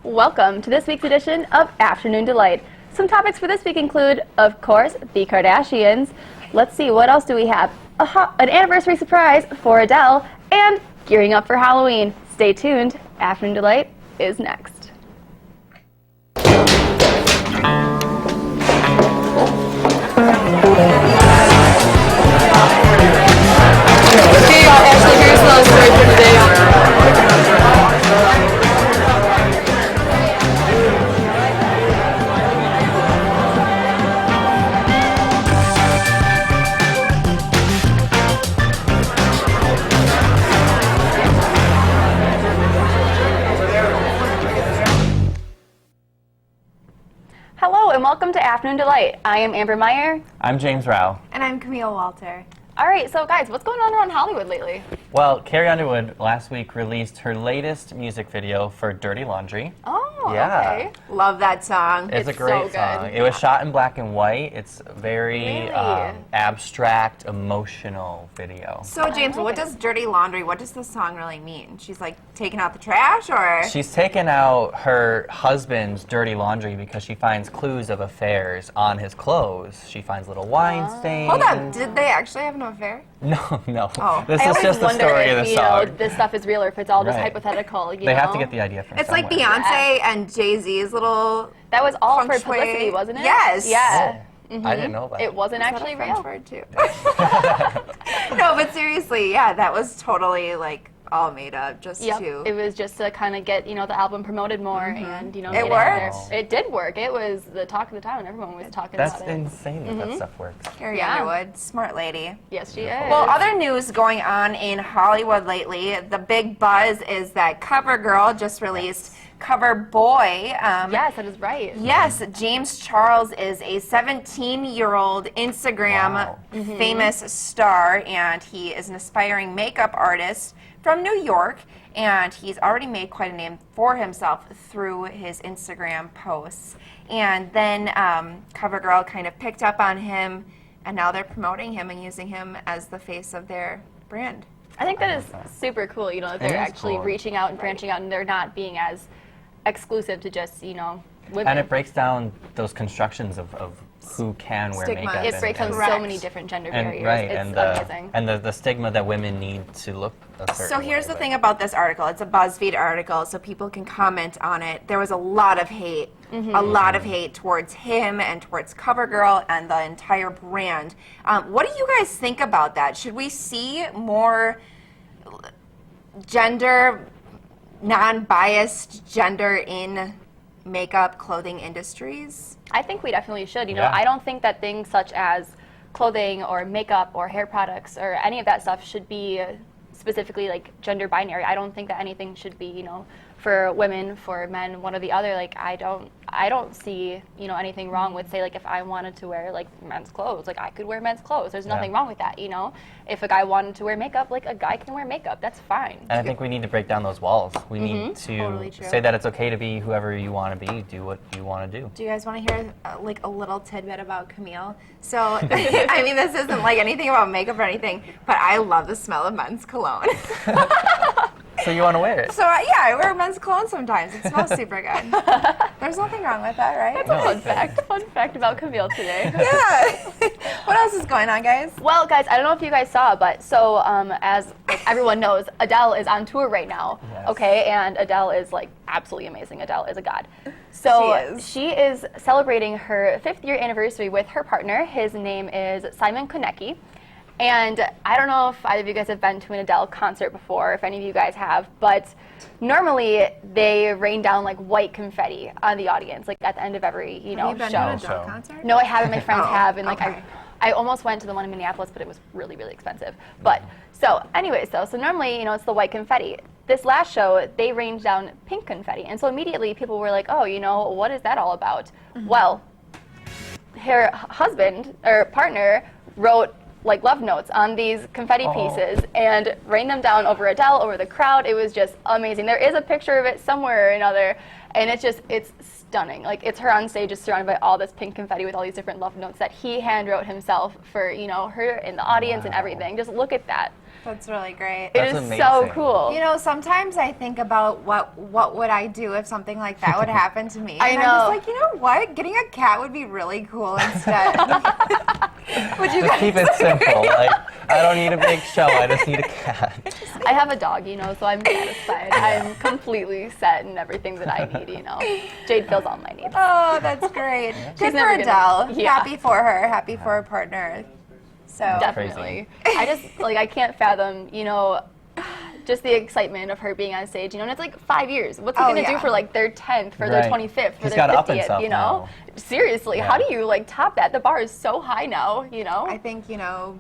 Welcome to this week's edition of Afternoon Delight. Some topics for this week include, of course, the Kardashians. Let's see, what else do we have? An anniversary surprise for Adele, and gearing up for Halloween. Stay tuned. Afternoon Delight is next. Okay, y'all, Ashley, here's the story for today. Hello and welcome to Afternoon Delight. I am Amber Meyer. I'm James Rao. And I'm Camille Walter. All right, so guys, what's going on around Hollywood lately? Well, Carrie Underwood last week released her latest music video for Dirty Laundry. Oh, Yeah. okay. Love that song. It's a so great good. song. It was shot in black and white. It's very Really? abstract, emotional video. So James, what does dirty laundry, what does the song really mean? She's like taking out the trash, or? She's taken out her husband's dirty laundry because she finds clues of affairs on his clothes. She finds little wine stains. Hold on, did they actually have an affair? No, no. Oh. This I is always just the wonder story if, of the you song. know, this stuff is real or if it's all just Right. hypothetical. They have to get the idea from It's somewhere. like Beyonce and Jay-Z's little That was all feng for shui. publicity, wasn't it? Yes. Yeah. I didn't know that. It wasn't Is that actually a French real. word too? No, but seriously, yeah, that was totally like all made up just Yep. to. It was just to kind of get, you know, the album promoted more and, you know, It get out there. worked. It did work. It was the talk of the town. Everyone was talking That's about it. insane that that stuff works. Carrie Yeah. Underwood, smart lady. Yes, she is. Well, other news going on in Hollywood lately, the big buzz is that CoverGirl just released Cover Boy. Yes, that is right. Yes, James Charles is a 17-year-old Instagram Wow. famous star, and he is an aspiring makeup artist from New York, and he's already made quite a name for himself through his Instagram posts. And then CoverGirl kind of picked up on him, and now they're promoting him and using him as the face of their brand. I think that is super cool, you know, that they're is actually cool. reaching out and branching out, and they're not being as exclusive to just, you know, women. And it breaks down those constructions of who can wear Stigma. makeup. It breaks down so Correct. many different gender and, barriers. right, It's and amazing. the stigma that women need to look a certain So here's way, the thing about this article. It's a BuzzFeed article, so people can comment on it. There was a lot of hate, a lot of hate towards him and towards CoverGirl and the entire brand. What do you guys think about that? Should we see more gender, non-biased gender in makeup, clothing industries? I think we definitely should. You know, Yeah. I don't think that things such as clothing or makeup or hair products or any of that stuff should be specifically like gender binary. I don't think that anything should be, you know, for women, for men, one or the other. Like I don't see, you know, anything wrong with, say, like if I wanted to wear like men's clothes, like I could wear men's clothes. There's nothing wrong with that, you know. If a guy wanted to wear makeup, like a guy can wear makeup. That's fine. And I think we need to break down those walls. We need to Totally true. say that it's okay to be whoever you want to be, do what you want to do. Do you guys want to hear like a little tidbit about Camille? So, I mean, this isn't like anything about makeup or anything, but I love the smell of men's cologne. So you want to wear it? So, yeah, I wear men's cologne sometimes. It smells super good. There's nothing wrong with that, right? Fun fact about Camille today. Yeah. What else is going on, guys? Well, guys, I don't know if you guys saw, but so as like, everyone knows, Adele is on tour right now. Yes. Okay, and Adele is like absolutely amazing. Adele is a god. So she is celebrating her 5th year anniversary with her partner. His name is Simon Konecki. And I don't know if either of you guys have been to an Adele concert before, if any of you guys have, but normally they rain down like white confetti on the audience, like at the end of every, you know, Have you been show. to an show. Adele concert? No, I haven't. My friends Oh, have, and like okay. I almost went to the one in Minneapolis, but it was really, really expensive. But so, anyways, so normally, you know, it's the white confetti. This last show, they rained down pink confetti, and so immediately people were like, "Oh, you know, what is that all about?" Well, her husband or partner wrote like love notes on these confetti pieces and rained them down over Adele, over the crowd. It was just amazing. There is a picture of it somewhere or another, and it's stunning. Like, it's her on stage just surrounded by all this pink confetti with all these different love notes that he hand wrote himself for, you know, her in the audience and everything. Just look at that. That's really great. It That's is amazing. so cool. You know, sometimes I think about what would I do if something like that would happen to me. I And know. I'm just like, you know what? Getting a cat would be really cool instead. Would you Just guys keep it simple. Like, I don't need a big show. I just need a cat. I have a dog, so I'm satisfied. I'm completely set in everything that I need, Jade fills all my needs. Oh, that's great. Good She's for never gonna- Adele. Yeah. Happy for her. Happy for her partner. So Definitely. I just, I can't fathom, just the excitement of her being on stage, and it's like 5 years. What's he Oh, going to do yeah. for their 10th, for their Right. 25th, for He's their gotta up 50th, himself now. Seriously, Yeah. how do you top that? The bar is so high now, I think,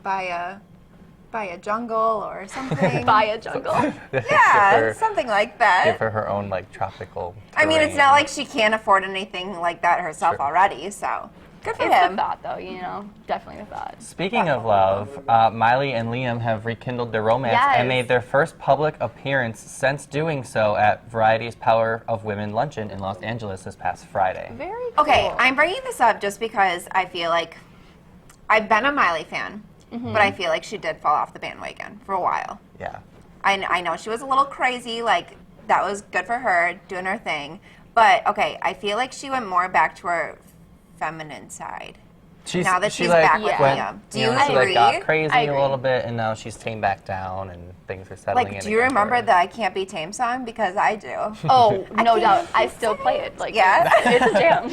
buy a jungle or something. Buy a jungle. Yeah, Give her, something like that. give her her own tropical. I mean, it's terrain. not like she can't afford anything like that herself Sure. already, so good for It's him. a thought, though, definitely a thought. Speaking of love, Miley and Liam have rekindled their romance Yes. and made their first public appearance since doing so at Variety's Power of Women luncheon in Los Angeles this past Friday. Very cool. Okay, I'm bringing this up just because I feel like I've been a Miley fan, but I feel like she did fall off the bandwagon for a while. Yeah. I know she was a little crazy, that was good for her, doing her thing. But, okay, I feel like she went more back to her feminine side. Now that she's back with went, Liam. Do you she agree? got crazy I a agree. little bit, and now she's tamed back down, and things are settling in. Do you again for remember her. the I Can't Be Tamed song? Because I do. Oh, no can't doubt. I still play it. Yeah? It's a jam.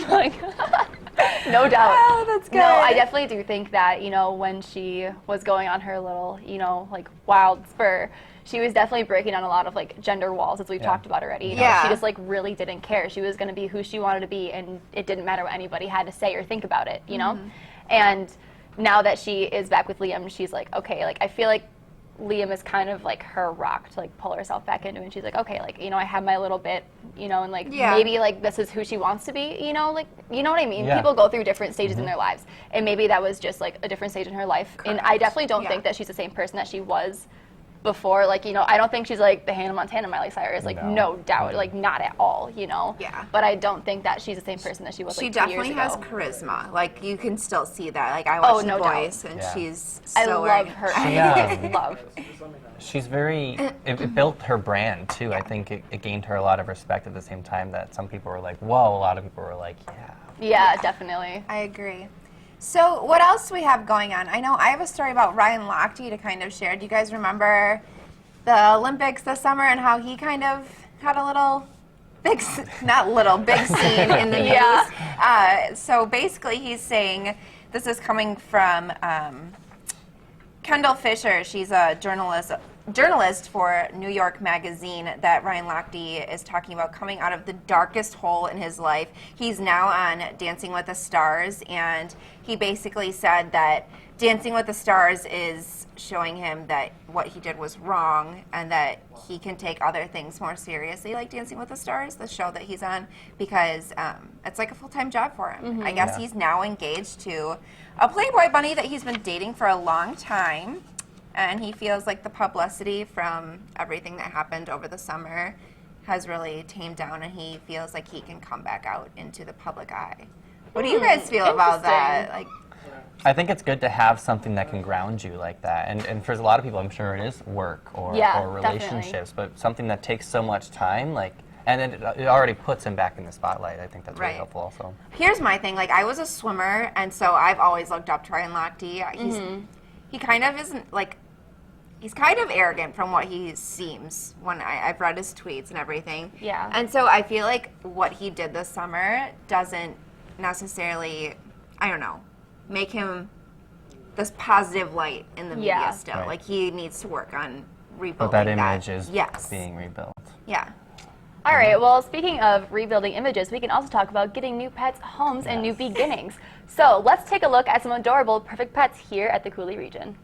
No doubt. Oh, that's good. No, I definitely do think that, when she was going on her little, wild spur, she was definitely breaking down a lot of gender walls, as we've talked about already. Yeah. She just really didn't care. She was going to be who she wanted to be, and it didn't matter what anybody had to say or think about it, And now that she is back with Liam, she's like, okay, I feel like Liam is kind of her rock to pull herself back into, and she's like, okay, I have my little bit, and Yeah. maybe this is who she wants to be, you know what I mean? Yeah. People go through different stages in their lives, and maybe that was just a different stage in her life. And I definitely don't Yeah. think that she's the same person that she was before. I don't think she's the Hannah Montana Miley Cyrus, no doubt, not at all, Yeah. But I don't think that she's the same person that she was She 2 years definitely ago. has charisma. You can still see that. I watch The no doubt. Voice, and Yeah. she's I so love her. Yeah. Love. She's very. It built her brand too. I think it gained her a lot of respect at the same time that some people were like, "Whoa!" A lot of people were like, "Yeah." Yeah, definitely. I agree. So what else do we have going on? I know I have a story about Ryan Lochte to kind of share. Do you guys remember the Olympics this summer and how he kind of had a little big scene in the news? Yeah. So basically he's saying, this is coming from Kendall Fisher. She's a journalist for New York Magazine, that Ryan Lochte is talking about coming out of the darkest hole in his life. He's now on Dancing with the Stars, and he basically said that Dancing with the Stars is showing him that what he did was wrong, and that he can take other things more seriously, like Dancing with the Stars, the show that he's on, because it's like a full-time job for him. I guess he's now engaged to a Playboy bunny that he's been dating for a long time. And he feels like the publicity from everything that happened over the summer has really tamed down, and he feels like he can come back out into the public eye. What do you guys feel about that? I think it's good to have something that can ground you like that. And for a lot of people, I'm sure it is work or relationships, but something that takes so much time, and it already puts him back in the spotlight. I think that's really Right. helpful also. Here's my thing. I was a swimmer, and so I've always looked up to Ryan Lochte. He kind of isn't, he's kind of arrogant from what he seems when I've read his tweets and everything. Yeah. And so I feel like what he did this summer doesn't necessarily, make him this positive light in the media still. Right. He needs to work on rebuilding But that image is Yes. being rebuilt. Yeah. All right, well, speaking of rebuilding images, we can also talk about getting new pets, homes, and new beginnings. So let's take a look at some adorable perfect pets here at the Cooley region.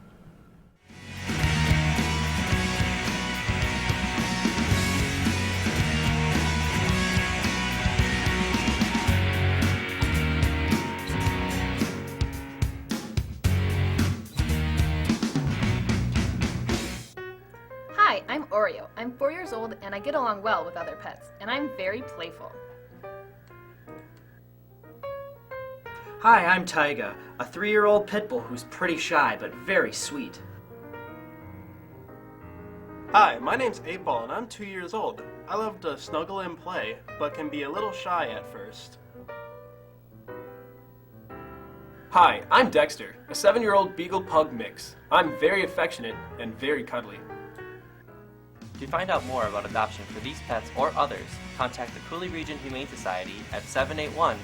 Hi, I'm Oreo. I'm 4 years old and I get along well with other pets, and I'm very playful. Hi, I'm Tyga, a 3-year-old pit bull who's pretty shy but very sweet. Hi, my name's Eightball and I'm 2 years old. I love to snuggle and play, but can be a little shy at first. Hi, I'm Dexter, a 7-year-old Beagle Pug mix. I'm very affectionate and very cuddly. To find out more about adoption for these pets or others, contact the Cooley Region Humane Society at 781-4014.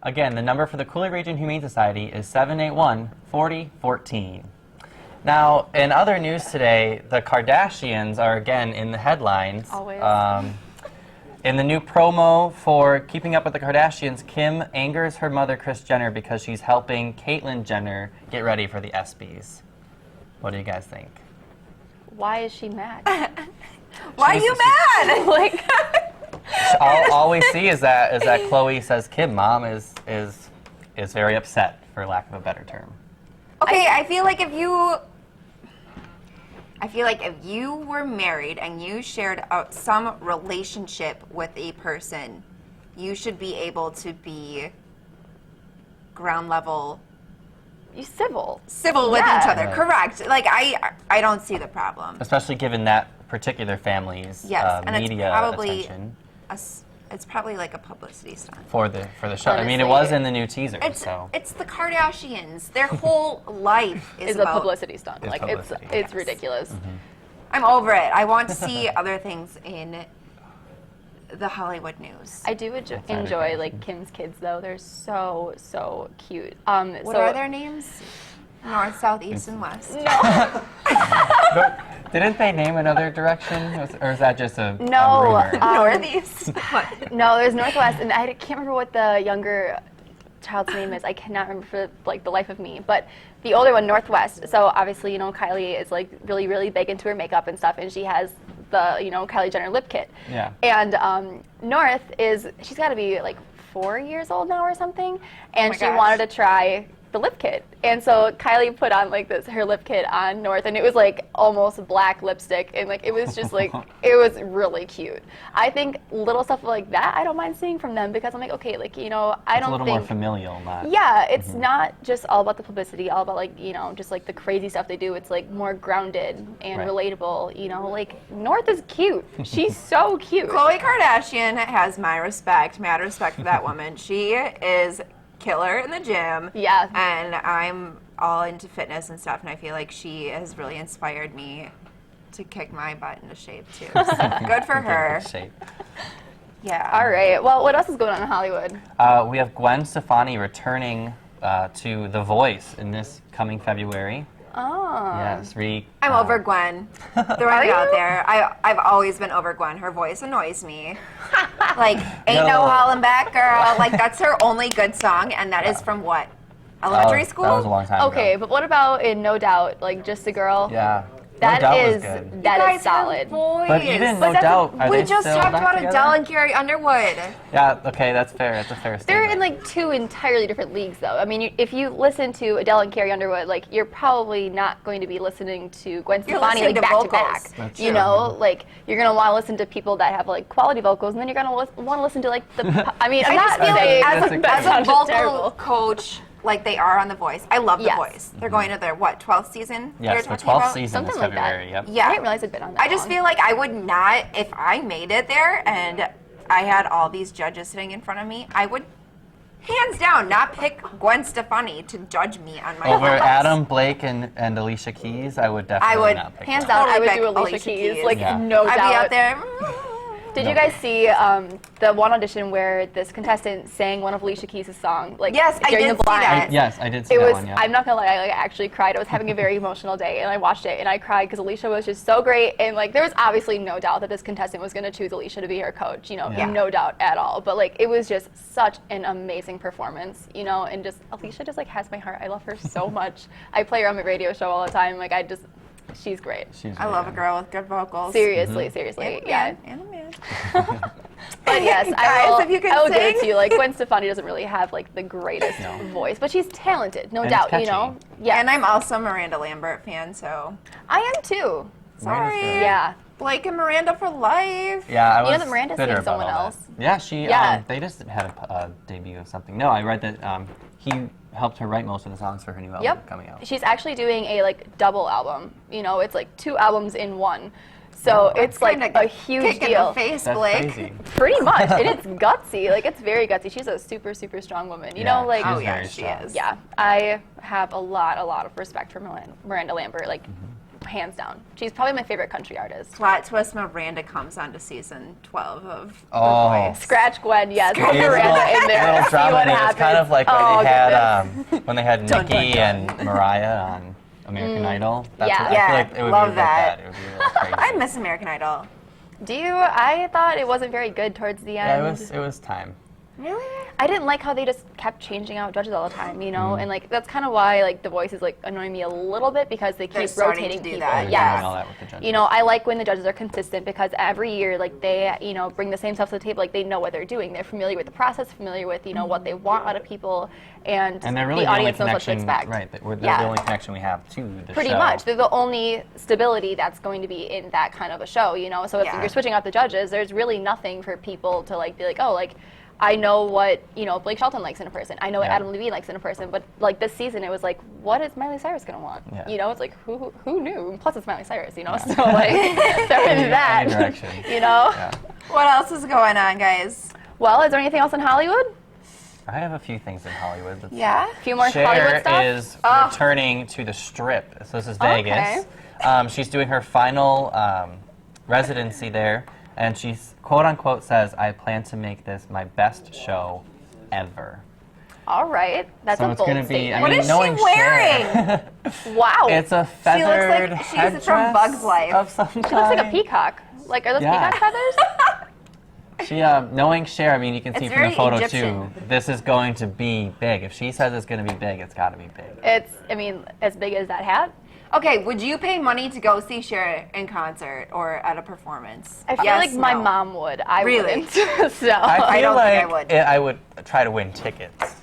Again, the number for the Cooley Region Humane Society is 781-4014. Now, in other news today, the Kardashians are again in the headlines. Always. In the new promo for Keeping Up with the Kardashians, Kim angers her mother, Kris Jenner, because she's helping Caitlyn Jenner get ready for the ESPYs. What do you guys think? Why is she mad? Why are you mad? Like, all we see is that Khloe says Kim, mom is very upset, for lack of a better term. Okay, I feel like if you were married and you shared some relationship with a person, you should be able to be ground level civil with Yeah. each other. Right. Correct. Like I don't see the problem. Especially given that particular family's Yes, and it's media probably attention it's probably like a publicity stunt. for the show. I mean, it Honestly, was in the new teaser, It's so. it's the Kardashians. Their whole life is a about publicity stunt. It's Like publicity. it's ridiculous. I'm over it. I want to see other things in the Hollywood news. I do enjoy like Kim's kids though. They're so cute. What are their names? North, south, east, and west. But didn't they name another direction, or is that just a No, rumor? Northeast. No, there's Northwest, and I can't remember what the younger child's name is. I cannot remember for like the life of me. But the older one, Northwest. So obviously, Kylie is like really big into her makeup and stuff, and she has the Kylie Jenner lip kit. Yeah. And North she's got to be like 4 years old now or something, and she gosh. wanted to try the lip kit. And so Kylie put on like her lip kit on North, and it was like almost black lipstick, and like it was just like it was really cute. I think little stuff like that I don't mind seeing from them, because I'm like, okay, like I It's don't a little think more familial, not. yeah, it's not just all about the publicity, all about like just like the crazy stuff they do. It's like more grounded and Right. relatable. Like North is cute. She's so cute. Khloe Kardashian has my respect, mad respect for that woman. She is killer in the gym. Yeah. And I'm all into fitness and stuff, and I feel like she has really inspired me to kick my butt into shape too. So good for her. Shape. Yeah. All right. Well, what else is going on in Hollywood? We have Gwen Stefani returning to The Voice in this coming February. Oh. Yes, I'm over Gwen. Throwing it out there. I've always been over Gwen. Her voice annoys me. Like, ain't no hollin' back, girl. Like, that's her only good song, and that is from what? Elementary school? That was a long time Okay, ago. but what about in No Doubt, like Just a Girl? Yeah. That No Doubt was is good. that is solid. But even No that's Doubt, are we they just still talked back about together? Adele and Carrie Underwood. Yeah, okay, that's fair. That's a fair They're statement. in like two entirely different leagues, though. I mean, if you listen to Adele and Carrie Underwood, like you're probably not going to be listening to Gwen You're Stefani listening like to back to vocals. back. That's You true. know, like you're gonna want to listen to people that have like quality vocals, and then you're gonna want to listen to like the. I mean, I'm I not just feel saying like That's as a sounds vocal terrible. coach, like they are on The Voice. I love The Yes. Voice. They're going to their, 12th season? Yes, they're the talking 12th about? season Something is like that. February, yep. Yeah. I didn't realize it'd been on that I just long. feel like I would not, if I made it there and I had all these judges sitting in front of me, I would hands down not pick Gwen Stefani to judge me on my Over vocals. Adam, Blake, and Alicia Keys, I would definitely would not pick Hands them. down, I would Totally do pick Alicia Alicia Keys. Keys. Like Yeah. no doubt. I'd be out there. Did you guys see the one audition where this contestant sang one of Alicia Keys' songs? Like Yes, I during did the see blind. that. Yes, I did see It that was. one, yeah. I'm not gonna lie. I actually cried. I was having a very emotional day, and I watched it, and I cried because Alicia was just so great. And like, there was obviously no doubt that this contestant was gonna choose Alicia to be her coach. Yeah. No doubt at all. But like, it was just such an amazing performance. And just Alicia just like has my heart. I love her so much. I play her on my radio show all the time. Like, she's great. She's I really love a good. girl with good vocals. Seriously, And seriously, a yeah. man. And a man. But yes, Guys, I will, if you can I will give it sing. to you. Like, Gwen Stefani doesn't really have like the greatest No. voice, but she's talented, no And doubt. it's Yeah, And I'm also a Miranda Lambert fan, so I am too. sorry. good. Yeah, Blake and Miranda for life. Yeah, I was. You know that Miranda's bitter seeing about someone all else. that. Yeah, she. Yeah. They just had a debut of something. No, I read that he helped her write most of the songs for her new album coming out. She's actually doing a double album. It's like 2 albums in one. So it's like a huge kick in deal. the face, That's Blake. crazy. Pretty much. And it's gutsy. It's very gutsy. She's a super, super strong woman. She's Oh very yeah, she strong. is. Yeah. I have a lot of respect for Miranda Lambert. Hands down. She's probably my favorite country artist. Plot twist: Miranda comes on to season 12 of The Oh. Voice. Scratch Gwen, yes. Put It was Miranda in there. a little See drama what in it. It's happens. kind of like when they had Dun, Nikki dun, dun. and Mariah on American Idol. That's Yeah. what, Yeah, I feel like it would love be that. like that. It would be really crazy. I miss American Idol. Do you? I thought it wasn't very good towards the end. Yeah, it was time. Really? I didn't like how they just kept changing out judges all the time, and that's kind of why The Voice is annoying me a little bit because they They're keep starting rotating to do people. that, They're Yes. doing all that with the judges. I like when the judges are consistent because every year they bring the same stuff to the table. They know what they're doing. They're familiar with the process, familiar with what they want out of people, and And they're really the audience the knows only what to connection, expect. right? They're Yeah. the only connection we have to the Pretty show. much. They're the only stability that's going to be in that kind of a show, So if Yeah. you're switching out the judges, there's really nothing for people to be I know what, Blake Shelton likes in a person. I know what Yeah. Adam Levine likes in a person. But this season, it was what is Miley Cyrus going to want? Yeah. It's who knew? Plus it's Miley Cyrus, So there is that. Any direction. Yeah. What else is going on, guys? Well, is there anything else in Hollywood? I have a few things in Hollywood. Yeah? A few more Cher Hollywood stuff? is returning to the Strip. So this is Vegas. Okay. She's doing her final residency there, and she's quote unquote says, "I plan to make this my best show ever." All right. That's So a it's bold gonna be. statement. What is she knowing wearing? Cher, Wow. it's a She looks feathered like she's headdress from Bug's Life. of some kind. She looks like a peacock. Are those Yeah. peacock feathers? She, knowing Cher, I mean, you can see It's from the very photo Egyptian. too. This is going to be big. If she says it's going to be big, it's got to be big. It's, as big as that hat. Okay, would you pay money to go see Cher in concert or at a performance? I feel Yes, like my no. mom would. I Really? wouldn't. So I feel don't think I like would. I would try to win tickets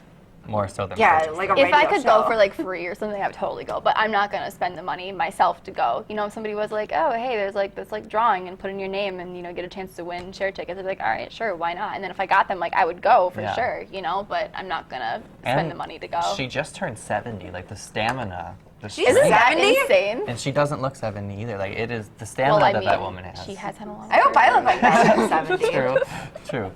more so than Yeah, purchase like them. a if I radio could show. go for free or something, I would totally go. But I'm not gonna spend the money myself to go. If somebody was like, oh hey, there's this drawing and put in your name and get a chance to win Cher tickets, I'd be like, all right, sure, why not? And then if I got them, I would go for Yeah. sure. But I'm not gonna spend And the money to go. She just turned 70. The stamina. The She's Isn't strength. that 70? insane? And she doesn't look 70 either. It is the stamina that woman has. she has had a long. I hope I look like that at 70. True.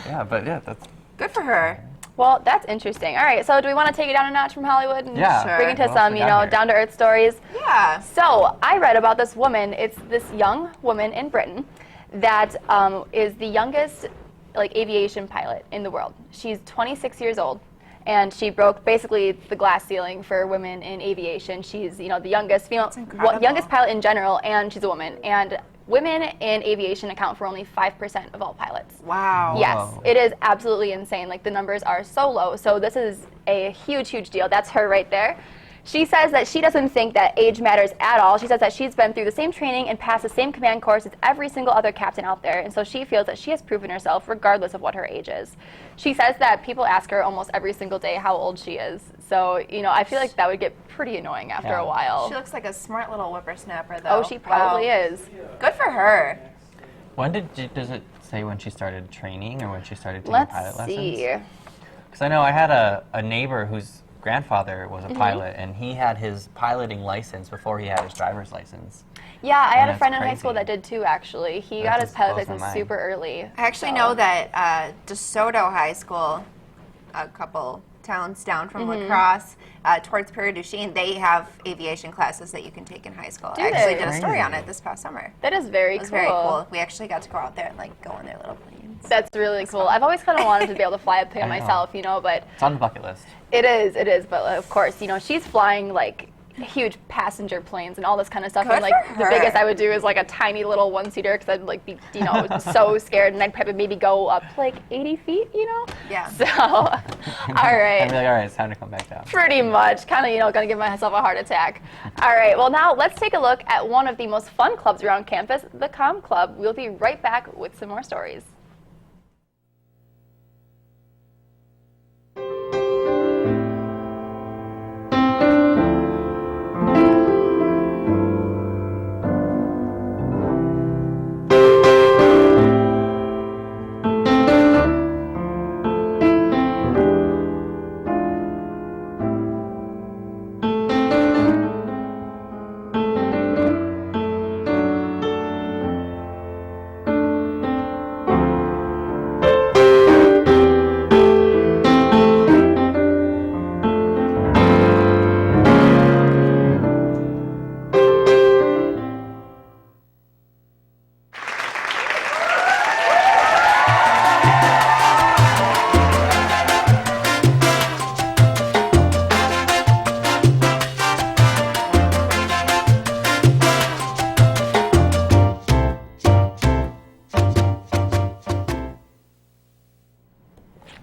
Yeah, but yeah, that's. Good for her. Well, that's interesting. All right, so do we want to take it down a notch from Hollywood and Yeah. Sure. bring it to What else some, we got here? down to earth stories? Yeah. So I read about this woman. It's this young woman in Britain that is the youngest aviation pilot in the world. She's 26 years old, and she broke basically the glass ceiling for women in aviation. She's the youngest female, incredible. youngest pilot in general, and she's a woman. And women in aviation account for only 5% of all pilots. Wow. Yes, Whoa. it is absolutely insane. The numbers are so low. So this is a huge, huge deal. That's her right there. She says that she doesn't think that age matters at all. She says that she's been through the same training and passed the same command course as every single other captain out there. And so she feels that she has proven herself regardless of what her age is. She says that people ask her almost every single day how old she is. So, I feel like that would get pretty annoying after Yeah. a while. She looks like a smart little whippersnapper, though. Oh, she probably Wow. is. Good for her. When does it say when she started training or when she started taking pilot Let's see. lessons? Because I know I had a neighbor whose grandfather was a Mm-hmm. pilot, and he had his piloting license before he had his driver's license. Yeah, I had a that's friend in high crazy. school that did too, actually. He That got his just pilot blows my license mind. super early. I actually So- know that DeSoto High School, a couple towns down from Mm-hmm. La Crosse, towards Prairie du Chien, they have aviation classes that you can take in high school. Do I actually they? did a story on Crazy. it this past summer. That is very It was cool. very cool. We actually got to go out there and go on their little planes. That's really cool. I've always kind of wanted to be able to fly a plane I know. myself, but It's on the bucket list. it is. But of course, she's flying huge passenger planes and all this kind of stuff. Good And for the her. biggest I would do is a tiny little one-seater because I'd be so scared, and I'd probably maybe go up to 80 feet, Yeah. So, all right. I'd be like, all right, it's time to come back down. Pretty much, kind of, gonna give myself a heart attack. All right, well now let's take a look at one of the most fun clubs around campus, the Com Club. We'll be right back with some more stories.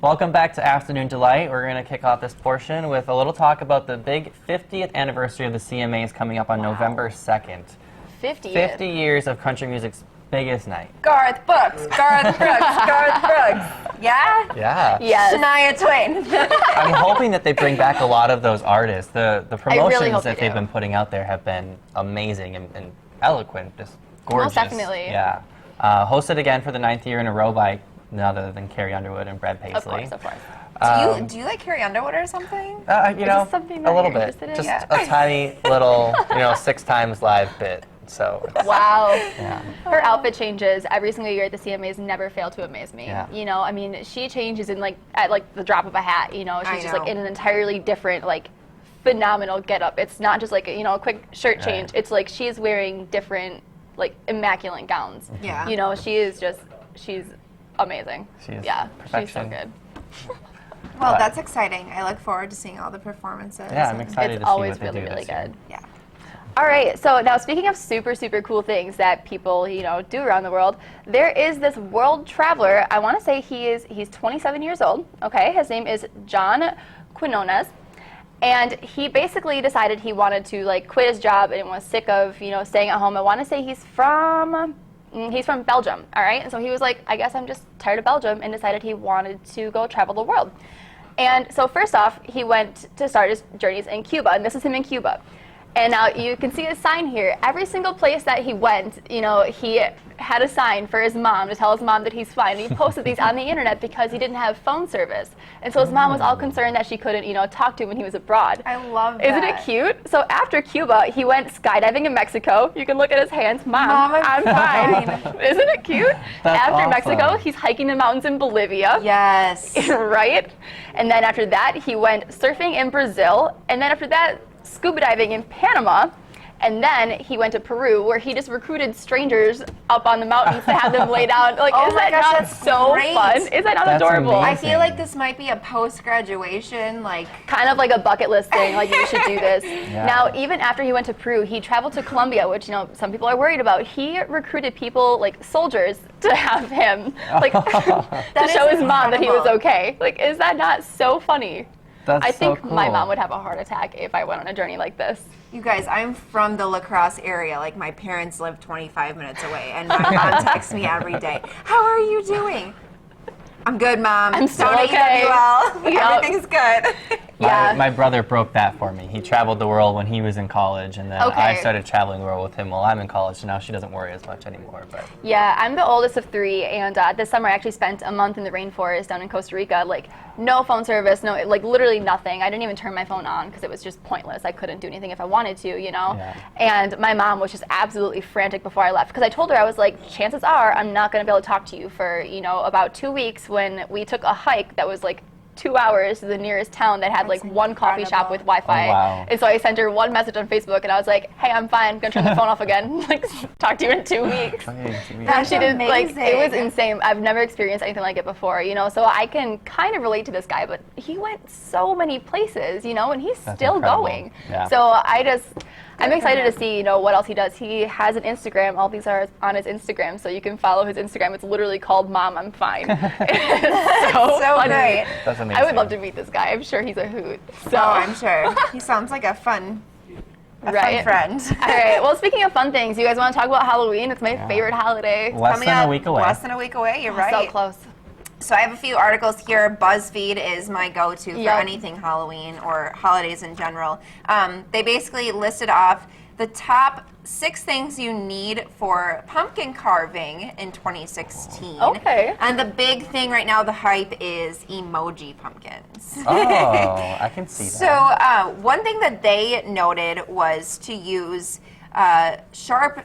Welcome back to Afternoon Delight. We're going to kick off this portion with a little talk about the big 50th anniversary of the CMAs coming up on November 2nd. 50 years of country music's biggest night. Garth Brooks, Garth Brooks. Yeah? Yeah. Yes. Shania Twain. I'm hoping that they bring back a lot of those artists. The promotions hope that they they've do. been putting out there have been amazing and eloquent, just gorgeous. Most definitely. Yeah. Hosted again for the 9th year in a row by none other than Carrie Underwood and Brad Paisley. Of course. Do you like Carrie Underwood or something? You know, this something a that little you're bit. interested in? Just Yeah. a tiny little, 6 times live bit. So. Wow. Yeah. Her outfit changes every single year at the CMAs never fail to amaze me. Yeah. You know, I mean, she changes in at the drop of a hat. You know, she's just like in an entirely different phenomenal getup. It's not just like a quick shirt change. It's like she's wearing different immaculate gowns. Yeah. You know, she's amazing. She is she's so perfection. good. Well, that's exciting. I look forward to seeing all the performances. Yeah, I'm excited It's to see always what they really, do really this year. good. Yeah. All right, so now speaking of super, super cool things that people, do around the world, there is this world traveler. I want to say he's 27 years old, okay? His name is John Quinones, and he basically decided he wanted to, quit his job and was sick of, staying at home. I want to say he's from Belgium, all right? And so he was like, I guess I'm just tired of Belgium, and decided he wanted to go travel the world. And so first off, he went to start his journeys in Cuba, and this is him in Cuba. And now you can see a sign here. Every single place that he went, he had a sign for his mom to tell his mom that he's fine. And he posted these on the internet because he didn't have phone service. And so his mom was all concerned that she couldn't, talk to him when he was abroad. I love that. Isn't it cute? So after Cuba, he went skydiving in Mexico. You can look at his hands. Mom, I'm fine. Isn't it cute? That's after awesome. Mexico, he's hiking the mountains in Bolivia. Yes. Right? And then after that, he went surfing in Brazil. And then after that, scuba diving in Panama. And then he went to Peru, where he just recruited strangers up on the mountains to have them lay down. Oh is my that gosh, not that's so great. fun? Is that not That's adorable? amazing. I feel like this might be a post-graduation, Kind of like a bucket list thing, you should do this. Yeah. Now, even after he went to Peru, he traveled to Colombia, which, some people are worried about. He recruited people, soldiers, to have him, to show his mom that he was incredible. okay. Is that not so funny? That's I so think my cool. mom would have a heart attack if I went on a journey like this. You guys, I'm from the La Crosse area. My parents live 25 minutes away, and my mom texts me every day. How are you doing? I'm good, Mom. I'm still Don't okay. well. Yep. Everything's good. Yeah. My brother broke that for me. He traveled the world when he was in college, and then I Okay. started traveling the world with him while I'm in college, so now she doesn't worry as much anymore. But Yeah, I'm the oldest of 3, and this summer I actually spent a month in the rainforest down in Costa Rica. No phone service, no, literally nothing. I didn't even turn my phone on because it was just pointless. I couldn't do anything if I wanted to, Yeah. And my mom was just absolutely frantic before I left because I told her, I was like, chances are I'm not going to be able to talk to you for, about 2 weeks when we took a hike that was 2 hours to the nearest town that had That's one coffee shop incredible. with Wi-Fi. Oh, wow. And so I sent her one message on Facebook and I was like, hey, I'm fine. I'm going to turn the phone off again. Talk to you in 2 weeks. That's She did amazing. it was insane. I've never experienced anything like it before, So I can kind of relate to this guy, but he went so many places, and he's That's still incredible. going. Yeah. So I'm excited him. to see, what else he does. He has an Instagram. All these are on his Instagram, so you can follow his Instagram. It's literally called Mom, I'm Fine. It's so funny. great. That's amazing. I would love to meet this guy. I'm sure he's a hoot. So Oh, I'm sure. He sounds like a fun Right. friend. All right. Well, speaking of fun things, you guys want to talk about Halloween? It's my favorite holiday. Less Coming than up a week away. Less than a week away, you're right. So close. So I have a few articles here. BuzzFeed is my go-to for Yep. anything Halloween or holidays in general. They basically listed off the top 6 things you need for pumpkin carving in 2016. Okay. And the big thing right now, the hype, is emoji pumpkins. Oh, I can see that. So one thing that they noted was to use sharp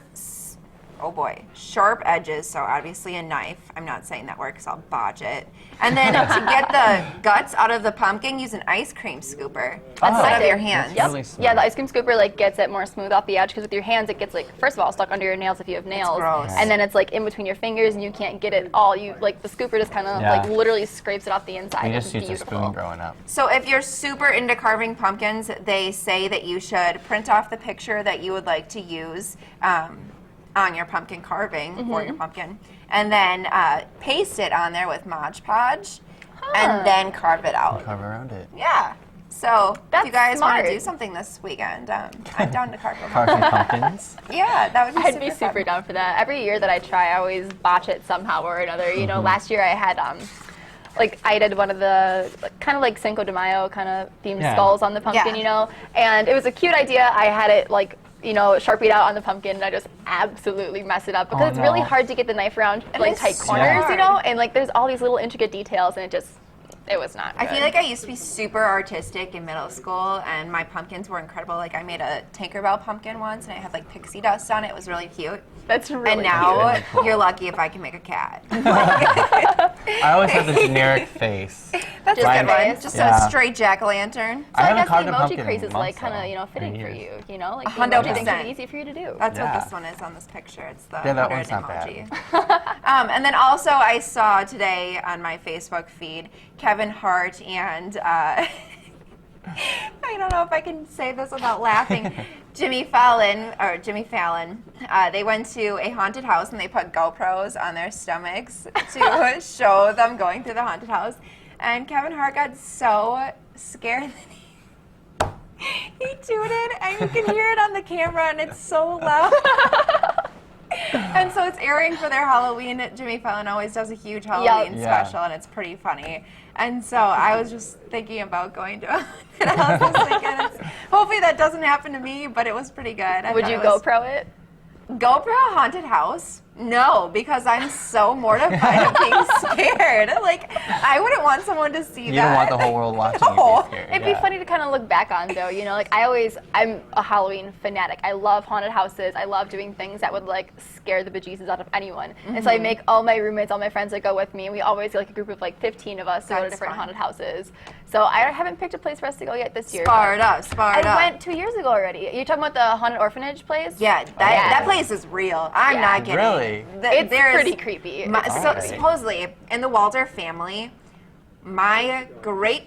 edges, so obviously a knife. I'm not saying that word because I'll botch it. And then to get the guts out of the pumpkin, use an ice cream scooper instead of your hands. Yep. Really smart. Yeah, the ice cream scooper gets it more smooth off the edge because with your hands it gets first of all stuck under your nails if you have nails, gross. and then it's in between your fingers and you can't get it all. You the scooper just kind of Yeah. literally scrapes it off the inside. we It's just used a beautiful. spoon growing up. So if you're super into carving pumpkins, they say that you should print off the picture that you would like to use on your pumpkin carving for your pumpkin, and then paste it on there with Mod Podge. and then carve it out. Carve around it. Yeah. So That's if you guys want smart. to do something this weekend, I'm down to carve them. Carve some pumpkins. Yeah, that would be I'd be super down for that. Every year that I try, I always botch it somehow or another. You know, last year I had like I did one of the kind of like Cinco de Mayo kind of themed skulls on the pumpkin, you know, and it was a cute idea. I had it like, you know, Sharpied out on the pumpkin, and I just absolutely mess it up because it's really hard to get the knife around like tight corners, you know, and like there's all these little intricate details, and it was not good. I feel like I used to be super artistic in middle school, and my pumpkins were incredible. Like I made a Tinkerbell pumpkin once, and I had like pixie dust on it. It was really cute. That's really And now Really cool. you're lucky if I can make a cat. I always have the generic face. That's Just a good a one. face? Just Yeah. a straight jack-o'-lantern. I I haven't guess the carved a emoji pumpkin craze in is like months, kind of, though. you know, fitting for Years. you know, like the 100%. emoji thing can be easy for you to do. That's Yeah. what this one is on this picture. It's the Yeah, that 100 one's not emoji. And then also I saw today on my Facebook feed Kevin Hart and I don't know if I can say this without laughing. Jimmy Fallon. They went to a haunted house and they put GoPros on their stomachs to show them going through the haunted house. And Kevin Hart got so scared that he tooted, and you can hear it on the camera, and it's so loud. And so it's airing for their Halloween. Jimmy Fallon always does a huge Halloween Yeah. special, and it's pretty funny. And so I was just thinking about going to a haunted house this weekend. Hopefully that doesn't happen to me, but it was pretty good. I Would thought you it was- GoPro it? GoPro haunted house? No, because I'm so mortified of being scared. Like, I wouldn't want someone to see that. You don't want the whole world watching No. you be scared. It'd be funny to kind of look back on, though. You know, like I'm a Halloween fanatic. I love haunted houses. I love doing things that would like scare the bejesus out of anyone. And so I make all my roommates, all my friends that go with me. And we always like a group of like 15 of us to go to That's different fun. haunted houses. So I haven't picked a place for us to go yet this year. Sparred up. I went 2 years ago already. You're talking about the haunted orphanage place? Yeah, that place is real. I'm Yeah. not kidding. Really? It's There's- pretty creepy. So Alright. supposedly, in the Walter family, my great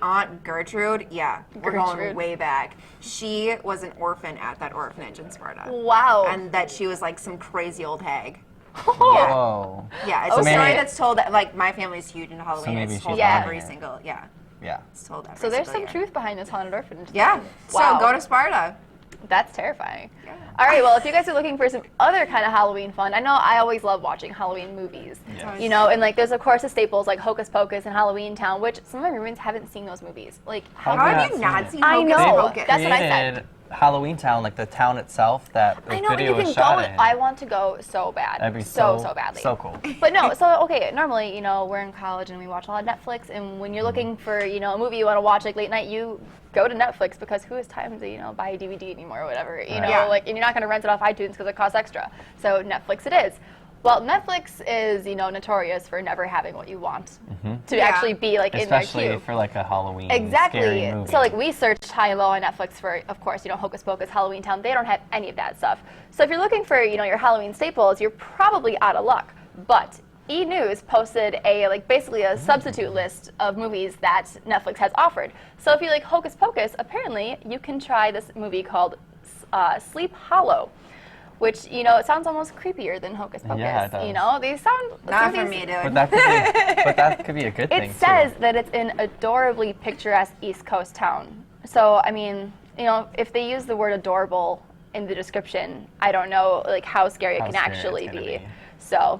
aunt Gertrude, we're going Gertrude. way back. She was an orphan at that orphanage in Sparta. Wow. And that she was like some crazy old hag. Whoa. Yeah, it's So a story maybe- that's told, like, my family's huge into Halloween. maybe It's she's told Yeah. every lying. single, Yeah. it's told every So there's single some year. truth behind this haunted orphanage. Yeah, Wow. so go to Sparta. That's terrifying. All right, well, if you guys are looking for some other kind of Halloween fun, I know I always love watching Halloween movies. Yes. You know, and like there's of course the staples like Hocus Pocus and Halloween Town, which some of my roommates haven't seen those movies. Like How How have have you you not not seen seen I Hocus know. Pocus? That's what I said. Created Halloween Town, like the town itself that the I know, but video you was can shot go. in. I want to go so bad. That'd be so badly. So cool. But no, so okay, normally, you know, we're in college and we watch a lot of Netflix, and when you're looking for, you know, a movie you want to watch like late night, you go to Netflix because who has time to, you know, buy a DVD anymore or whatever, you know, Yeah. like, and you're not going to rent it off iTunes because it costs extra. So Netflix it is. Well, Netflix is, you know, notorious for never having what you want to Yeah. actually be like in their Especially queue. for like a Halloween Exactly. scary movie. So like we searched high and low on Netflix for, of course, you know, Hocus Pocus, Halloween Town. They don't have any of that stuff. So if you're looking for, you know, your Halloween staples, you're probably out of luck. But E! News posted a basically a substitute list of movies that Netflix has offered. So if you like Hocus Pocus, apparently you can try this movie called Sleep Hollow, which, you know, it sounds almost creepier than Hocus Pocus. Yeah, it does. You know, these sound Not some for of these- me, But dude. that could be a good thing It too. says that it's an adorably picturesque East Coast town. So, I mean, you know, if they use the word adorable in the description, I don't know like how scary it How can scary actually it's gonna be. be. So,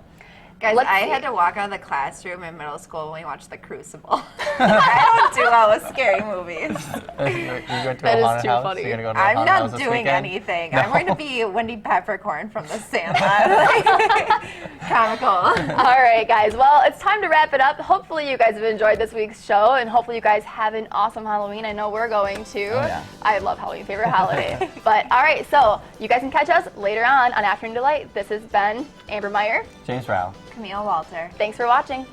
Guys, let's I see. had to walk out of the classroom in middle school when we watched The Crucible. I don't do well with scary movies. You're going to That a is haunted too house? funny. You're gonna go to a I'm haunted house not this doing weekend? anything. No. I'm going to be Wendy Peppercorn from The Sandlot. Comical. all right, guys. Well, it's time to wrap it up. Hopefully, you guys have enjoyed this week's show, and hopefully, you guys have an awesome Halloween. I know we're going to. Oh, yeah. I love Halloween, favorite holiday. But all right, so you guys can catch us later on Afternoon Delight. This has been Amber Meyer. James Rao. Camille Walter. Thanks for watching.